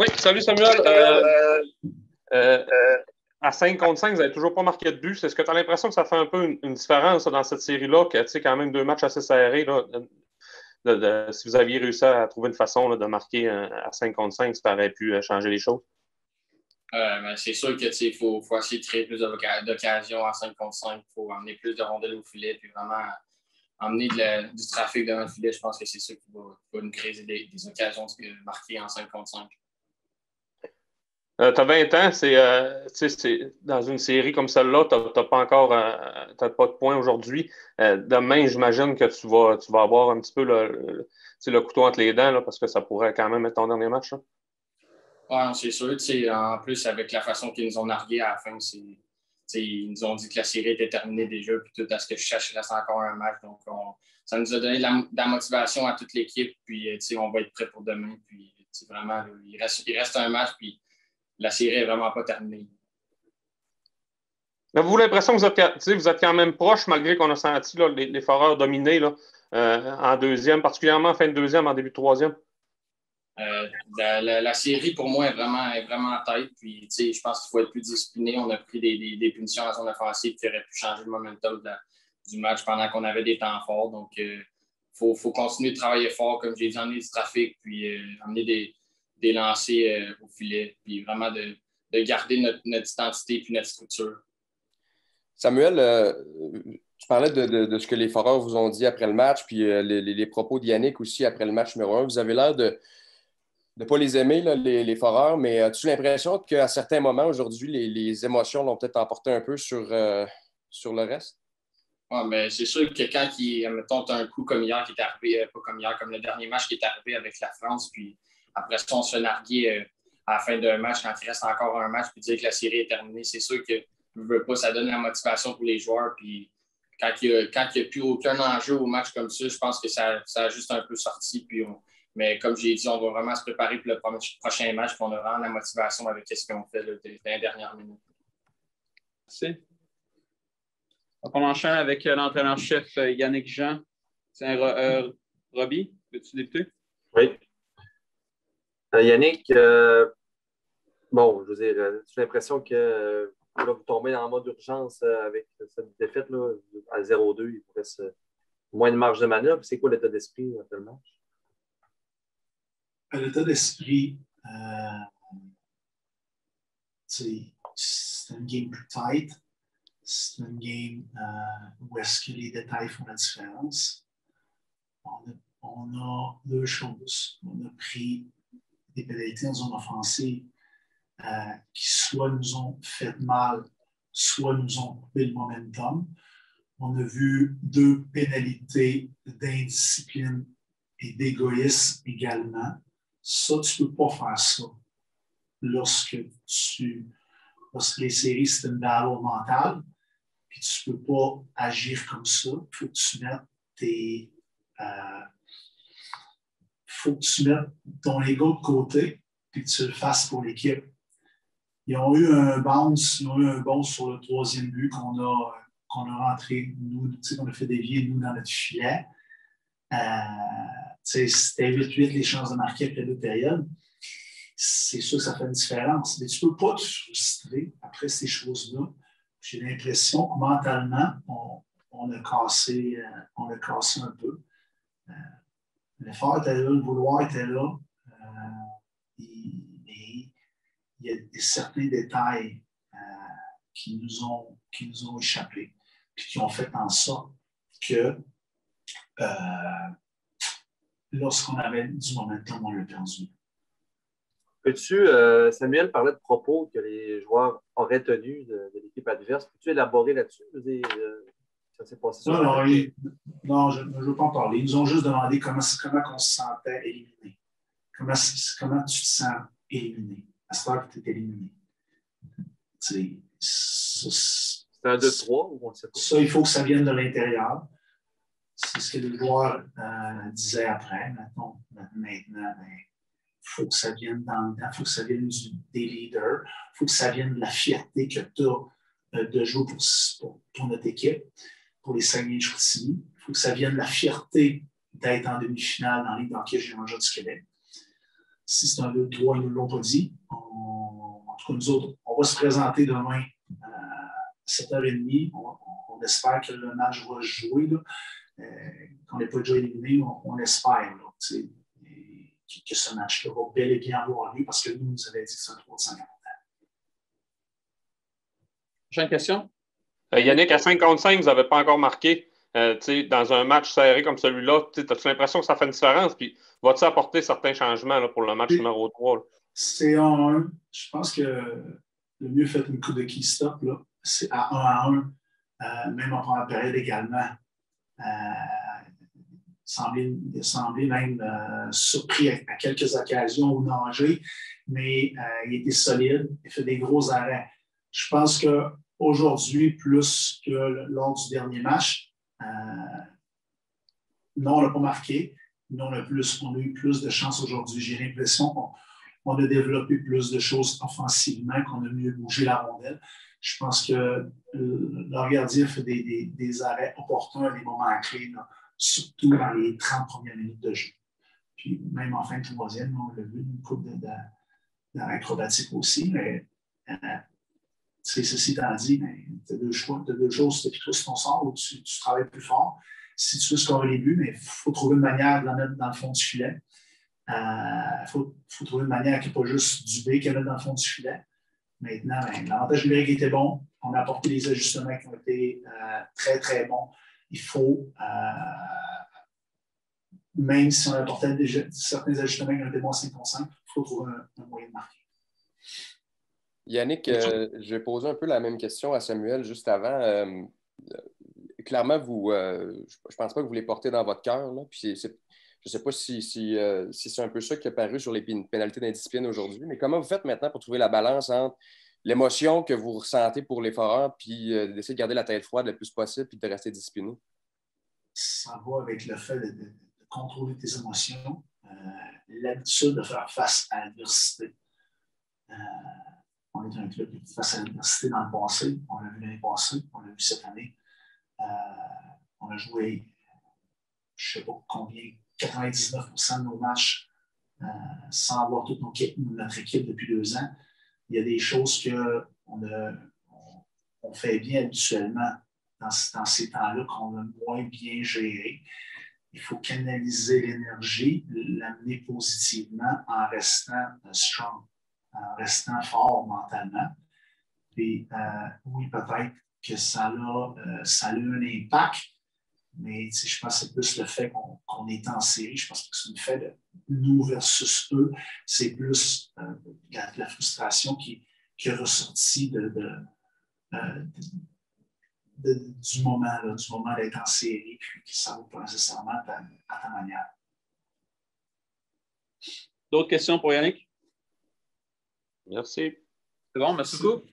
Oui, salut Samuel. Euh, à 5 contre 5, vous n'avez toujours pas marqué de but. Est-ce que tu as l'impression que ça fait un peu une différence dans cette série-là, que tu sais, quand même deux matchs assez serrés, là, si vous aviez réussi à trouver une façon là, de marquer à 5 contre 5, ça aurait pu changer les choses? Ben, c'est sûr que faut essayer de créer plus d'occasions à 5 contre 5. Il faut emmener plus de rondelles au filet, puis vraiment emmener du trafic devant le filet. Je pense que c'est ça qui va nous créer des occasions marquées en 5 contre 5. Tu as 20 ans, c'est dans une série comme celle-là, tu n'as pas encore t'as pas de points aujourd'hui. Demain, j'imagine que tu vas avoir un petit peu le couteau entre les dents là, parce que ça pourrait quand même être ton dernier match. Là. Ouais, c'est sûr. En plus, avec la façon qu'ils nous ont nargué à la fin, ils nous ont dit que la série était terminée déjà, puis tout à ce que je cherche, il reste encore un match. Donc, ça nous a donné de la motivation à toute l'équipe, puis on va être prêt pour demain. Puis, vraiment, il reste un match, puis la série n'est vraiment pas terminée. Avez-vous l'impression que vous êtes quand même proche, malgré qu'on a senti là, les Foreurs dominer là, en deuxième, particulièrement en fin de deuxième, en début de troisième? La série, pour moi, est vraiment en tête. Puis, je pense qu'il faut être plus discipliné. On a pris des punitions en zone offensive qui auraient pu changer le momentum du match pendant qu'on avait des temps forts. Donc, il faut continuer de travailler fort, comme j'ai dit, emmener du trafic, puis emmener des lancers au filet, puis vraiment de garder notre identité puis notre structure. Samuel, tu parlais de ce que les Foreurs vous ont dit après le match, puis les propos d'Yannick aussi après le match numéro 1. Vous avez l'air de ne pas les aimer, là, les Foreurs, mais as-tu l'impression qu'à certains moments aujourd'hui, les émotions l'ont peut-être emporté un peu sur le reste? Ouais, mais c'est sûr que quand mettons, tu as un coup comme hier qui est arrivé, pas comme hier, comme le dernier match qui est arrivé avec la France, puis après ça, on se fait narguer à la fin d'un match quand il reste encore un match, puis dire que la série est terminée, c'est sûr que je veux pas, ça donne la motivation pour les joueurs. Puis quand il n'y a plus aucun enjeu au match comme ça, je pense que ça a juste un peu sorti. Mais comme j'ai dit, on va vraiment se préparer pour le prochain match, puis on a vraiment la motivation avec ce qu'on fait là, dans les dernières minutes. Merci. Donc, on enchaîne avec l'entraîneur-chef Yannick Jean. Tiens, Robbie, veux-tu débuter? Oui. Yannick, bon, je veux dire, j'ai l'impression que là, vous tombez en mode urgence avec cette défaite-là à 0-2. Il vous reste moins de marge de manœuvre. C'est quoi l'état d'esprit après le match? L'état d'esprit, c'est une game plus tight. C'est une game où est-ce que les détails font la différence. On a deux choses. On a pris des pénalités en zone offensive qui soit nous ont fait mal, soit nous ont coupé le momentum. On a vu deux pénalités d'indiscipline et d'égoïsme également. Ça, tu ne peux pas faire ça lorsque les séries, c'est une battle mentale, puis tu ne peux pas agir comme ça. Il faut que tu mettes faut que tu mettes ton ego de côté, puis que tu le fasses pour l'équipe. Ils ont eu un bounce sur le troisième but qu'on a rentré, nous, qu'on a fait dévier, nous, dans notre filet. C'était 8-8 les chances de marquer après deux périodes. C'est sûr que ça fait une différence. Mais tu ne peux pas te frustrer après ces choses-là. J'ai l'impression que mentalement, on a cassé un peu. L'effort était là, le vouloir était là. Il y a certains détails qui nous ont échappé et qui ont fait en sorte que lorsqu'on avait du momentum, on l'a perdu. Peux-tu, Samuel parlait de propos que les joueurs auraient tenus de l'équipe adverse. Peux-tu élaborer là-dessus? Ça s'est passé sur non, je ne veux pas en parler. Ils nous ont juste demandé comment on se sentait éliminé. Comment tu te sens éliminé? À ce moment que tu es éliminé. C'est un 2-3 ou on ne sait pas? Ça, il faut que ça vienne de l'intérieur. C'est ce que les joueurs disaient après. Maintenant, il faut que ça vienne dans le temps. Il faut que ça vienne des leaders. Il faut que ça vienne de la fierté que tu as de jouer pour notre équipe, pour les Saguenay-Chicoutimi. Il faut que ça vienne de la fierté d'être en demi-finale dans la Ligue d'hockey junior du Québec. Si c'est un 2-3, ils ne nous l'ont pas dit. En tout cas, nous autres, on va se présenter demain à 7h30. On espère que le match va se jouer. Qu'on n'est pas déjà éliminé, on espère là, que ce match-là va bel et bien avoir lieu parce que nous avait dit que c'est un 3 de 50 ans. Prochaine question? Yannick, à 5 contre 5, vous n'avez pas encore marqué. Dans un match serré comme celui-là, as-tu l'impression que ça fait une différence? Puis, va-t-il apporter certains changements là, pour le match numéro 3? Là? C'est 1-1. Je pense que le mieux fait une coup de key stop, là, c'est à 1-1, même en première période également. Il a semblé même surpris à quelques occasions au danger, mais il était solide, il fait des gros arrêts. Je pense qu'aujourd'hui, plus que lors du dernier match, non, on n'a pas marqué, mais on a eu plus de chance aujourd'hui. J'ai l'impression qu'on a développé plus de choses offensivement, qu'on a mieux bougé la rondelle. Je pense que le gardien fait des arrêts opportuns à des moments clés, surtout dans les 30 premières minutes de jeu. Puis même en fin de troisième, on a vu une coupe d'arrêts acrobatiques aussi, mais ceci étant dit, tu as deux choix, tu as deux choses, c'est plutôt si ton sort ou tu travailles plus fort. Si tu veux scorer les buts, mais il faut trouver une manière de la mettre dans le fond du filet. Il faut trouver une manière qui n'est pas juste Dubé qui est dans le fond du filet. Maintenant, l'avantage numérique était bon. On a apporté des ajustements qui ont été très, très bons. Il faut, même si on apportait certains ajustements qui ont été bons à 5 contre 5, il faut trouver un moyen de marquer. Yannick, je vais poser un peu la même question à Samuel juste avant. Clairement, je ne pense pas que vous les portez dans votre cœur. Là. Puis je ne sais pas si c'est un peu ça qui est paru sur les pénalités d'indiscipline aujourd'hui, mais comment vous faites maintenant pour trouver la balance entre l'émotion que vous ressentez pour les Foreurs puis d'essayer de garder la tête froide le plus possible puis de rester discipliné? Ça va avec le fait de contrôler tes émotions, l'habitude de faire face à l'adversité. On est un club qui fait face à l'adversité dans le passé. On l'a vu l'année passée, on l'a vu cette année. On a joué, je ne sais pas combien, 99% de nos matchs sans avoir toute notre équipe depuis 2 ans. Il y a des choses qu'on fait bien habituellement dans ces temps-là qu'on a moins bien géré. Il faut canaliser l'énergie, l'amener positivement en restant strong, en restant fort mentalement. Puis, oui, peut-être que ça a eu un impact, mais je pense que c'est plus le fait qu'on est en série. Je pense que c'est le fait de nous versus eux. C'est plus la frustration qui est ressortie du moment d'être en série, puis que ça ne va pas nécessairement à ta manière. D'autres questions pour Yannick? Merci. C'est bon, merci beaucoup.